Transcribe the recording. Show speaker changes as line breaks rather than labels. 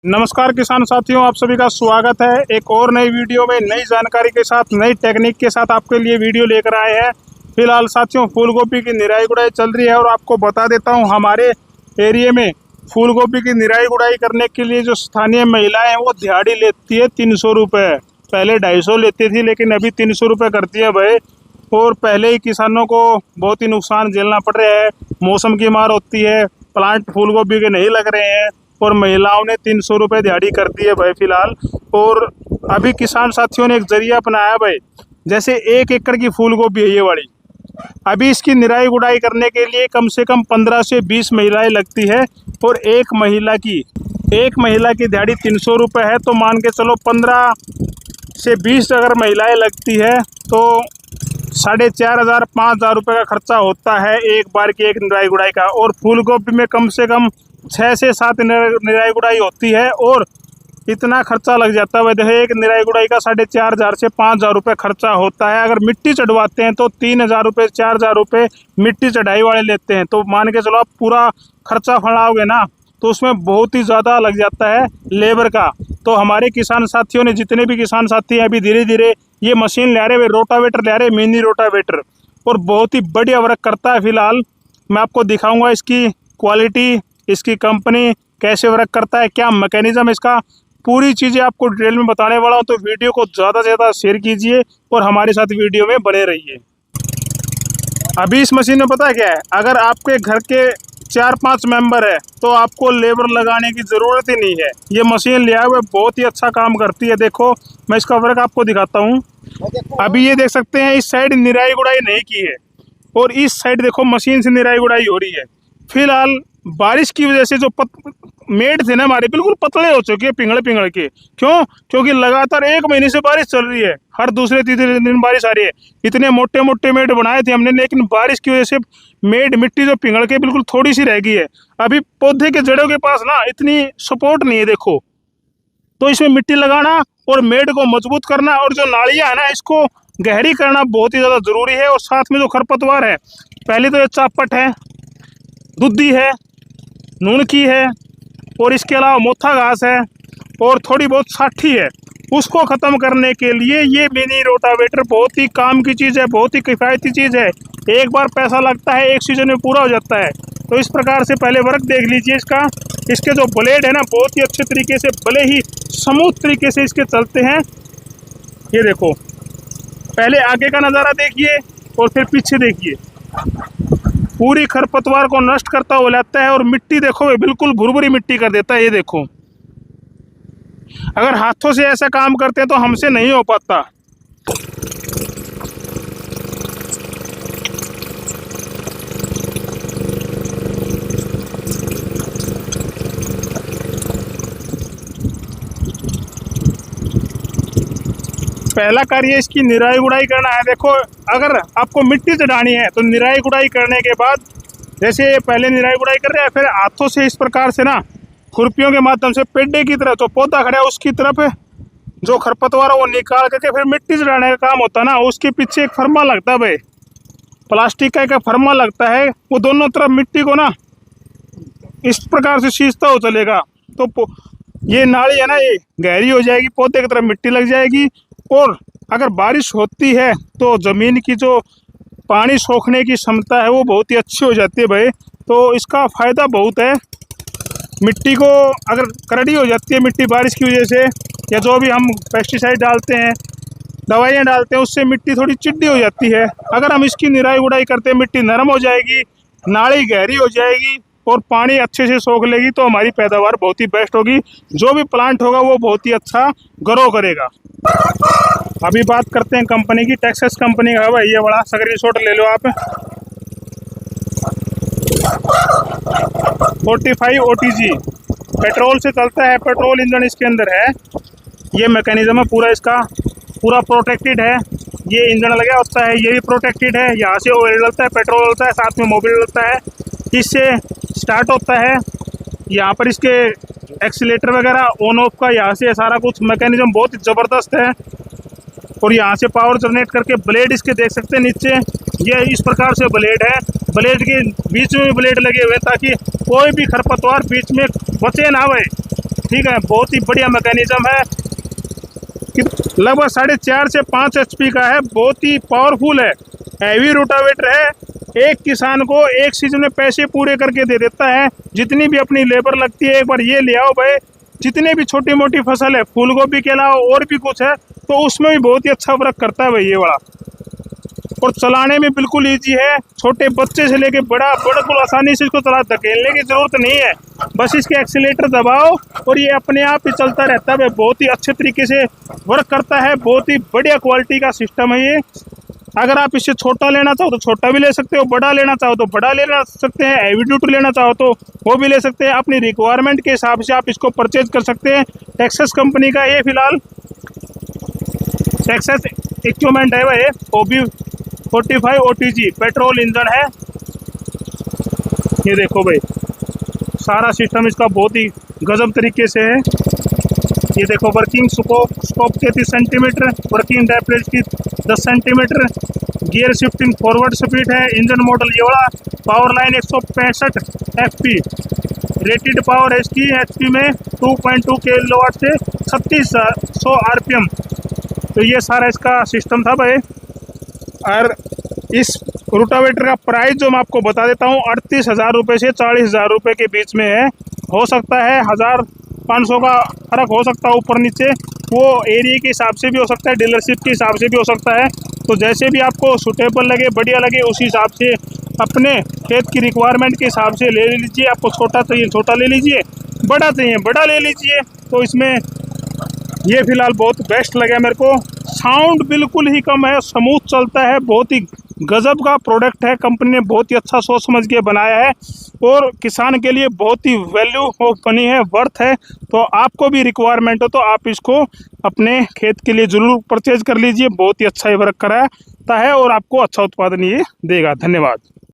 नमस्कार किसान साथियों, आप सभी का स्वागत है एक और नई वीडियो में। नई जानकारी के साथ, नई टेक्निक के साथ आपके लिए वीडियो लेकर आए हैं। फिलहाल साथियों, फूल गोभी की निराई गुड़ाई चल रही है और आपको बता देता हूं, हमारे एरिया में फूल गोभी की निराई गुड़ाई करने के लिए जो स्थानीय महिलाएं हैं वो दिहाड़ी लेती है 300 रुपये। पहले 250 लेती थी, लेकिन अभी 300 रुपये करती है भाई। और पहले ही किसानों को बहुत ही नुकसान झेलना पड़ रहा है। मौसम की मार होती है, प्लांट फूल गोभी के नहीं लग रहे हैं और महिलाओं ने 300 रुपये दिहाड़ी कर दी है भाई फिलहाल। और अभी किसान साथियों ने एक जरिया अपनाया भाई, जैसे 1 एकड़ की फूल गोभी है ये वाली, अभी इसकी निराई गुड़ाई करने के लिए कम से कम 15 से 20 महिलाएं लगती है। और एक महिला की दिहाड़ी 300 रुपये है, तो मान के चलो 15 से 20 अगर महिलाएं लगती है तो 4,500 5,000 रुपये का खर्चा होता है एक बार की एक निराई गुड़ाई का। और फूल गोभी में कम से कम 6 से 7 निराई गुड़ाई होती है और इतना खर्चा लग जाता है। देखो, एक निराई गुड़ाई का 4,500 से 5,000 रुपये खर्चा होता है। अगर मिट्टी चढ़वाते हैं तो 3,000 रुपये 4,000 रुपये मिट्टी चढ़ाई वाले लेते हैं। तो मान के चलो आप पूरा खर्चा फड़ाओगे ना, तो उसमें बहुत ही ज़्यादा लग जाता है लेबर का। तो हमारे किसान साथियों ने, जितने भी किसान साथी हैं, अभी धीरे धीरे ये मशीन ले रहे हैं, रोटावेटर ले रहे हैं, मिनी रोटावेटर, और बहुत ही बढ़िया वर्क करता है। फिलहाल मैं आपको दिखाऊंगा इसकी क्वालिटी, इसकी कंपनी कैसे वर्क करता है, क्या मैकेनिज्म इसका, पूरी चीज़ें आपको डिटेल में बताने वाला हूँ। तो वीडियो को ज़्यादा से ज़्यादा शेयर कीजिए और हमारे साथ वीडियो में बने रहिए। अभी इस मशीन में पता है क्या है, अगर आपके घर के 4-5 मेंबर है तो आपको लेबर लगाने की ज़रूरत ही नहीं है। ये मशीन लिया हुआ बहुत ही अच्छा काम करती है। देखो, मैं इसका वर्क आपको दिखाता हूँ। अभी ये देख सकते हैं, इस साइड निराई गुड़ाई नहीं की है और इस साइड देखो मशीन से निराई गुड़ाई हो रही है। फिलहाल बारिश की वजह से जो मेड़ थे ना हमारे, बिल्कुल पतले हो चुके हैं पिघल पिघल के। क्यों? क्योंकि लगातार 1 महीने से बारिश चल रही है, हर दूसरे तीसरे दिन बारिश आ रही है। इतने मोटे मोटे मेड़ बनाए थे हमने, लेकिन बारिश की वजह से मिट्टी जो पिघल के बिल्कुल थोड़ी सी रह गई है। अभी पौधे के जड़ों के पास ना इतनी सपोर्ट नहीं है देखो। तो इसमें मिट्टी लगाना और मेड़ को मजबूत करना, और जो नालियाँ है ना इसको गहरी करना बहुत ही ज़्यादा ज़रूरी है। और साथ में जो खरपतवार है, पहले तो ये चापट है, दुद्धी है, नून की है, और इसके अलावा मोथा घास है और थोड़ी बहुत साठी है, उसको ख़त्म करने के लिए ये मिनी रोटावेटर बहुत ही काम की चीज़ है, बहुत ही किफ़ायती चीज़ है। एक बार पैसा लगता है, एक सीजन में पूरा हो जाता है। तो इस प्रकार से पहले वर्क देख लीजिए इसका। इसके जो ब्लेड है ना, बहुत ही अच्छे तरीके से, भले ही स्मूथ तरीके से इसके चलते हैं। ये देखो, पहले आगे का नज़ारा देखिए और फिर पीछे देखिए, पूरी खरपतवार को नष्ट करता हुआ लगता है। और मिट्टी देखो, बिल्कुल भुरभुरी मिट्टी कर देता है। ये देखो, अगर हाथों से ऐसा काम करते हैं तो हमसे नहीं हो पाता। पहला कार्य इसकी निराई गुड़ाई करना है। देखो, अगर आपको मिट्टी चढ़ानी है तो निराई गुड़ाई करने के बाद, जैसे पहले निराई गुड़ाई कर रहे हैं, फिर हाथों से इस प्रकार से ना खुरपियों के माध्यम से पेड्डे की तरफ, जो पौधा खड़ा है उसकी तरफ जो खरपतवार है वो निकाल करके फिर मिट्टी चढ़ाने का काम होता है ना। उसके पीछे एक फरमा लगता है भाई, प्लास्टिक का एक फरमा लगता है, वो दोनों तरफ मिट्टी को ना इस प्रकार से सींचता हो चलेगा। तो ये नाली है ना, ये गहरी हो जाएगी, पौधे की तरफ मिट्टी लग जाएगी। और अगर बारिश होती है तो ज़मीन की जो पानी सोखने की क्षमता है वो बहुत ही अच्छी हो जाती है भाई। तो इसका फ़ायदा बहुत है। मिट्टी को अगर करड़ी हो जाती है मिट्टी बारिश की वजह से, या जो भी हम पेस्टिसाइड डालते हैं, दवाइयाँ डालते हैं, उससे मिट्टी थोड़ी चिड्डी हो जाती है। अगर हम इसकी निराई गुड़ाई करते हैं, मिट्टी नरम हो जाएगी, नाली गहरी हो जाएगी और पानी अच्छे से सोख लेगी, तो हमारी पैदावार बहुत ही बेस्ट होगी। जो भी प्लांट होगा वो बहुत ही अच्छा ग्रो करेगा। अभी बात करते हैं कंपनी की। टेक्सास कंपनी का है भाई ये बड़ा सकरी शॉट, ले लो आप, 45 OTG, पेट्रोल से चलता है, पेट्रोल इंजन इसके अंदर है। ये मैकेनिज्म है पूरा, इसका पूरा प्रोटेक्टेड है। ये इंजन लगा होता है, ये भी प्रोटेक्टेड है। यहाँ से ऑयल डलता है, पेट्रोल डलता है, साथ में मोबिल डलता है, इससे स्टार्ट होता है। यहाँ पर इसके एक्सीलेटर वगैरह ऑन ऑफ का, यहाँ से सारा कुछ मैकेनिज्म बहुत ज़बरदस्त है। और यहाँ से पावर जनरेट करके ब्लेड इसके देख सकते हैं नीचे, ये इस प्रकार से ब्लेड है। ब्लेड के बीच में ब्लेड लगे हुए हैं ताकि कोई भी खरपतवार बीच में बचे ना भाई। ठीक है, बहुत ही बढ़िया मैकेनिज्म है। लगभग 4.5 से 5 HP का है, बहुत ही पावरफुल है, हैवी रोटावेटर है। एक किसान को एक सीजन में पैसे पूरे करके दे देता है। जितनी भी अपनी लेबर लगती है एक बार ये ले आओ भाई। जितने भी छोटी मोटी फसल है, फूल गोभी के अलावा और भी कुछ है, तो उसमें भी बहुत ही अच्छा वर्क करता है भाई ये वाला। और चलाने में बिल्कुल ईजी है, छोटे बच्चे से लेके बड़ा बिल्कुल आसानी से इसको धकेलने की जरूरत नहीं है। बस इसके एक्सीलेटर दबाओ और ये अपने आप ही चलता रहता है। बहुत ही अच्छे तरीके से वर्क करता है, बहुत ही बढ़िया क्वालिटी का सिस्टम है ये। अगर आप इससे छोटा लेना चाहो तो छोटा भी ले सकते हो, बड़ा लेना चाहो तो बड़ा लेना सकते हैं, हैवी ड्यूटी लेना चाहो तो वो भी ले सकते हैं। अपनी रिक्वायरमेंट के हिसाब से आप इसको परचेज कर सकते हैं। टेक्सास कंपनी का ये फिलहाल टेक्सास इक्विपमेंट है भाई, OB45 OTG पेट्रोल इंजन है। ये देखो भाई, सारा सिस्टम इसका बहुत ही गजब तरीके से है। ये देखो working scope 33 centimetre, working depth की 10 centimetre, gear shifting forward speed है। इंजन मॉडल ये वाला, power line 165 HP, rated power है इसकी HP में 2.2 किलोवाट से 3600 RPM। तो ये सारा इसका सिस्टम था भाई। और इस रोटावेटर का प्राइस जो मैं आपको बता देता हूँ, 38,000 रुपये से 40,000 रुपये के बीच में है। हो सकता है 1,500 का फर्क हो सकता है ऊपर नीचे, वो एरिया के हिसाब से भी हो सकता है, डीलरशिप के हिसाब से भी हो सकता है। तो जैसे भी आपको सूटेबल लगे, बढ़िया लगे, उस हिसाब से अपने खेत की रिक्वायरमेंट के हिसाब से ले लीजिए। आपको छोटा चाहिए छोटा ले लीजिए, बड़ा चाहिए बड़ा ले लीजिए। तो इसमें ये फिलहाल बहुत बेस्ट लगा मेरे को। साउंड बिल्कुल ही कम है, स्मूथ चलता है, बहुत ही गजब का प्रोडक्ट है। कंपनी ने बहुत ही अच्छा सोच समझ के बनाया है और किसान के लिए बहुत ही वैल्यू बनी है, वर्थ है। तो आपको भी रिक्वायरमेंट हो तो आप इसको अपने खेत के लिए ज़रूर परचेज कर लीजिए। बहुत ही अच्छा ये वर्क कराता है और आपको अच्छा उत्पादन ये देगा। धन्यवाद।